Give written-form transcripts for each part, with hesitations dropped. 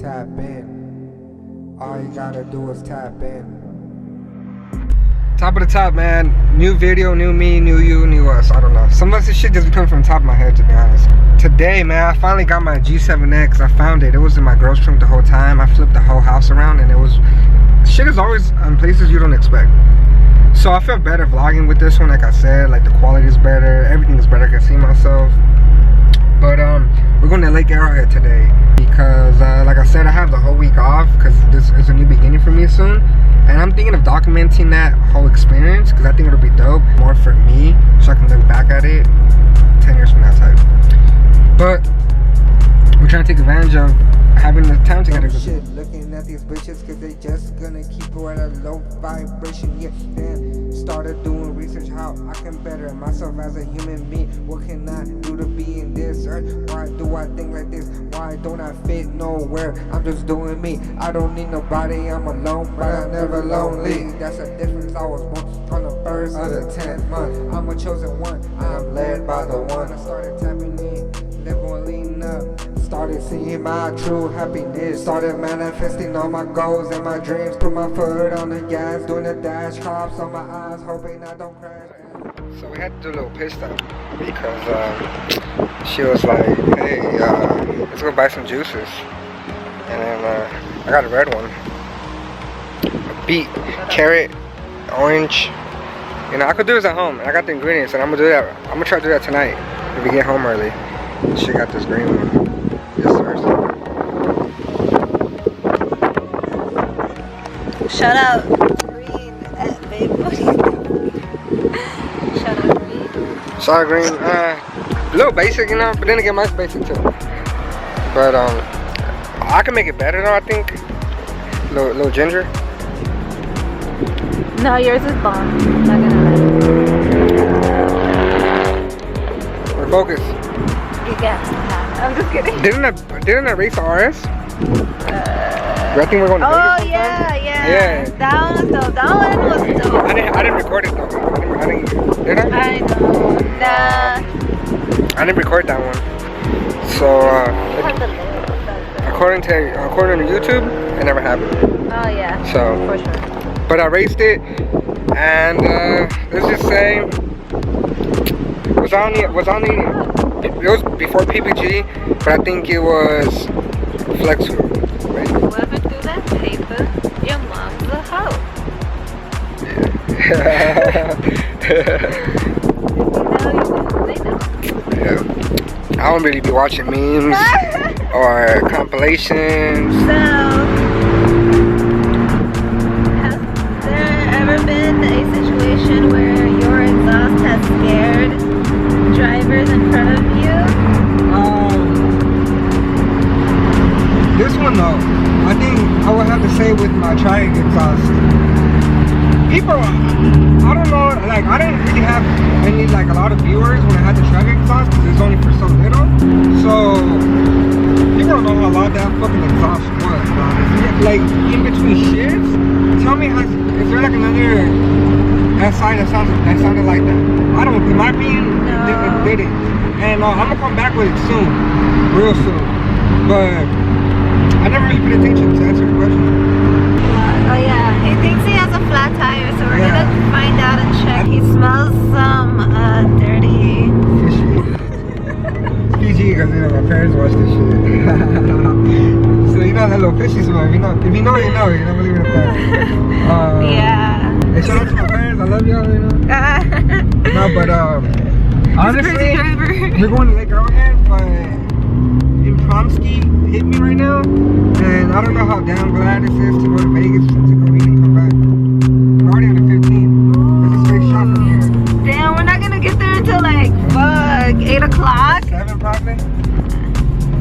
tap in. All you gotta do is tap in. Top of the top, man. New video, new me, new you, new us. I don't know. Some of this shit just be coming from the top of my head, to be honest. Today, man, I finally got my G7X. I found it. It was in my girl's trunk the whole time. I flipped the whole house around, and it was... shit is always in places you don't expect. So I feel better vlogging with this one, like I said. Like, the quality is better. Everything is better. I can see myself. But, we're going to Lake Arrowhead today. Because, like I said, I have the whole week off. Because this is a new beginning for me soon. And I'm thinking of documenting that whole experience because I think it'll be dope, more for me, so I can look back at it 10 years from now type. But we're trying to take advantage of having the time together. Shit, looking at these bitches because they just gonna keep her at a low vibration. Yeah, then started doing research how I can better myself as a human being. What can I do to be in this earth? Why do I think like this? Why don't I fit nowhere? I'm just doing me. I don't need nobody. I'm alone, but I'm never lonely. That's the difference. I was born on the first of the 10th month. I'm a chosen one. I'm led by the one. I started tapping in, never leaning up. Started seeing my true happiness. Started manifesting all my goals and my dreams. Put my foot on the gas, doing the dash, cops on my eyes, hoping I don't crash. So we had to do a little pitch stop because she was like, hey, let's go buy some juices. And then I got a red one. A beet, carrot, orange. You know, I could do this at home. I got the ingredients and I'm gonna do that. I'm gonna try to do that tonight if we get home early. She got this green one. Shout out Green at Babe. What do you think? Shout out Green. Shout out Green. A little basic, you know, but then again, mine's basic too. But I can make it better though. I think. Little ginger. No, yours is bomb. Not gonna lie. We're focused. You gas. I'm just kidding. Didn't I race the RS? I think we're going to Vegas yeah. That one was dope. That one was dope. I didn't record it though. Did I? I know. Nah. I didn't record that one. So according to YouTube, it never happened. Oh yeah. So for sure. But I raced it, and let's just say it was before PPG, but I think it was flex. Right? Whoever do that paper, your mom's a hoe. Yeah. I don't really be watching memes or compilations. So, has there ever been a situation where your exhaust has scared drivers in front of you? This one though, I think I would have to say with my Triumph exhaust. People, I don't know, like I didn't really have a lot of viewers when I had the Triumph exhaust because it's only for so little. So people don't know how loud that fucking exhaust was. Like in between shifts, tell me, is there like another SI that sounded like that? I don't. In my opinion, it didn't. And I'm gonna come back with it soon, real soon. But I never really paid attention to answer your question. Oh yeah, he thinks he has a flat tire, so we're gonna find out and check. He smells some dirty. Fishy. PG, because you know my parents watch this shit. So you know that little fishy smell. If you know, you know. You know, believe it or not. Yeah. And shout out to my parents. I love y'all. You know. No, but honestly, we're going to Lake Arrowhead, but Promsky hit me right now, and I don't know how damn glad this is to go to Vegas to go eat and come back. We're already on the 15th. There's a straight shot from here. Damn, we're not gonna get there until like 8 o'clock. 7 probably.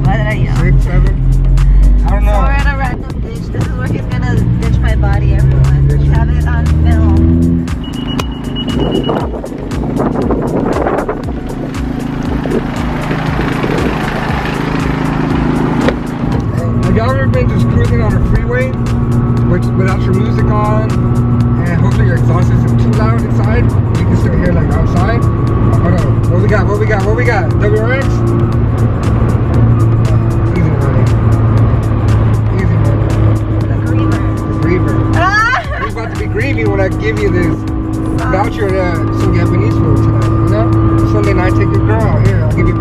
Why did I yell? 6, 7. I don't know. So we're at a random ditch. This is where he's gonna ditch my body, everyone. We have it on film. Have y'all ever been just cruising on a freeway without your music on, and hopefully your exhaust isn't too loud inside? You can still hear like outside. Hold on. What we got? WRX? Easy money.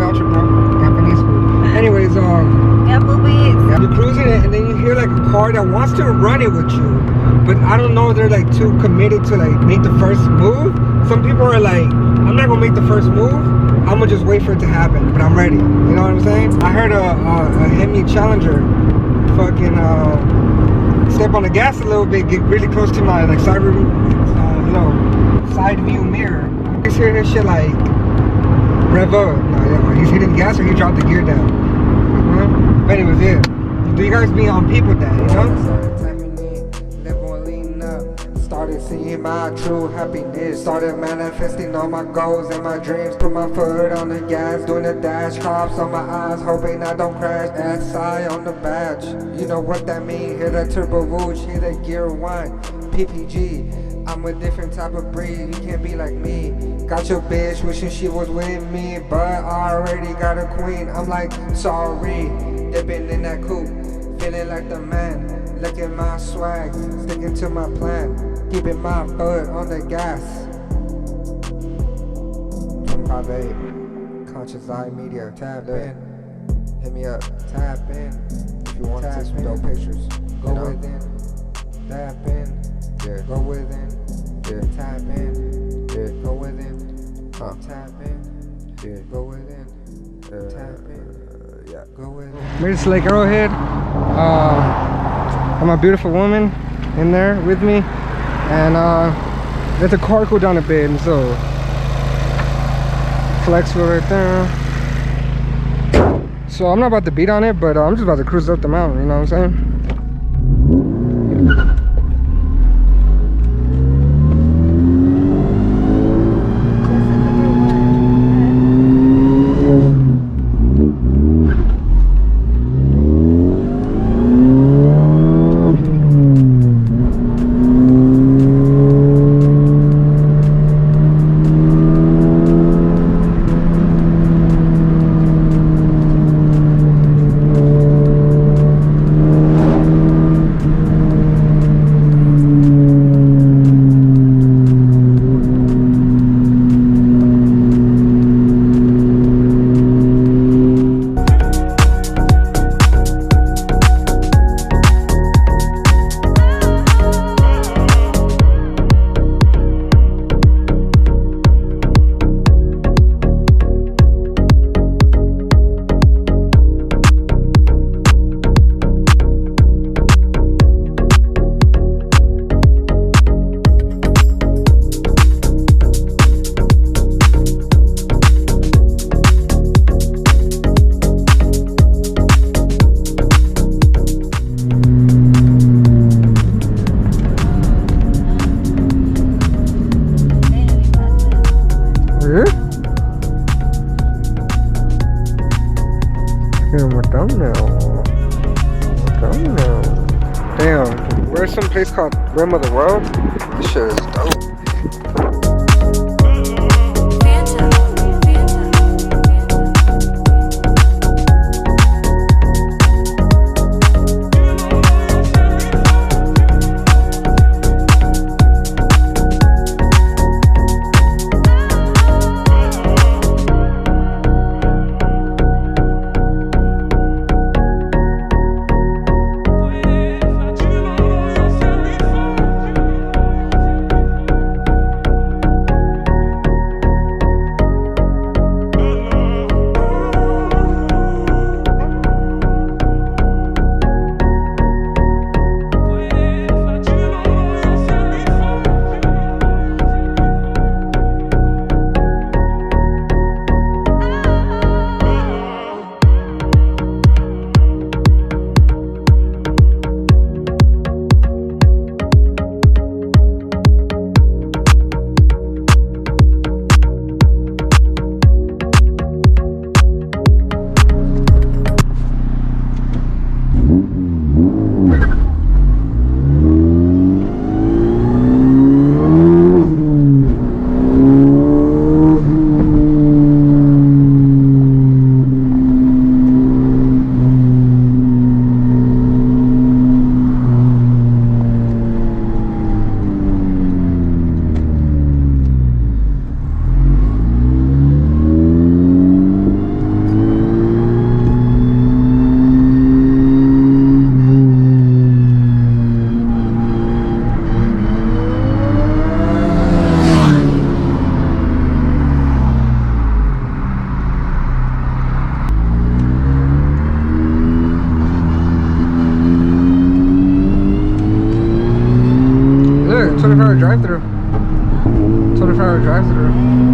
got you, bro. Japanese food. Anyways, Applebee's. you're cruising it, and then you hear like a car that wants to run it with you, but I don't know if they're like too committed to like make the first move. Some people are like, I'm not gonna make the first move. I'm gonna just wait for it to happen, but I'm ready. You know what I'm saying? I heard a Hemi Challenger fucking step on the gas a little bit, get really close to my like side view, side view mirror. You just hear his shit like rev up. No, yeah, he's hitting the gas or he dropped the gear down. But anyways, yeah. Do you guys be on peep with that, you know? Started seeing my true happiness. Started manifesting all my goals and my dreams. Put my foot on the gas, doing the dash. Cops on my eyes, hoping I don't crash. SI on the badge, you know what that mean. Hear that turbo whoosh, hear that gear whine. PPG, I'm a different type of breed. You can't be like me. Got your bitch wishing she was with me, but I already got a queen. I'm like, sorry, dipping in that coupe, feeling like the man. Look at my swag, sticking to my plan, keeping my foot on the gas. 25-8, Conscious Eye Media, tap in, hit me up, tap in. If you want to take some dope pictures, go within, tap in, yeah, go within, yeah, tap in, yeah, go within, tap in, yeah, go within, tap in, yeah, go within. Made it to Lake Arrowhead. Got my beautiful woman in there with me, and let the car cool down a bit, and so flex wheel right there. So I'm not about to beat on it, but I'm just about to cruise up the mountain, you know what I'm saying? Damn, where's some place called Rim of the World? This shit is dope. 24-hour drive-through. 24-hour drive-through.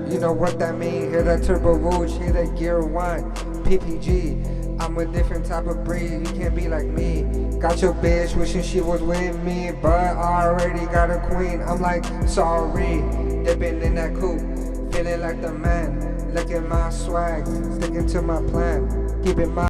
You know what that mean? Hear that turbo rouge, hear that gear one. PPG, I'm a different type of breed. You can't be like me. Got your bitch wishing she was with me, but I already got a queen. I'm like, sorry, dipping in that coupe, feeling like the man. Look at my swag, sticking to my plan. Keep in mind.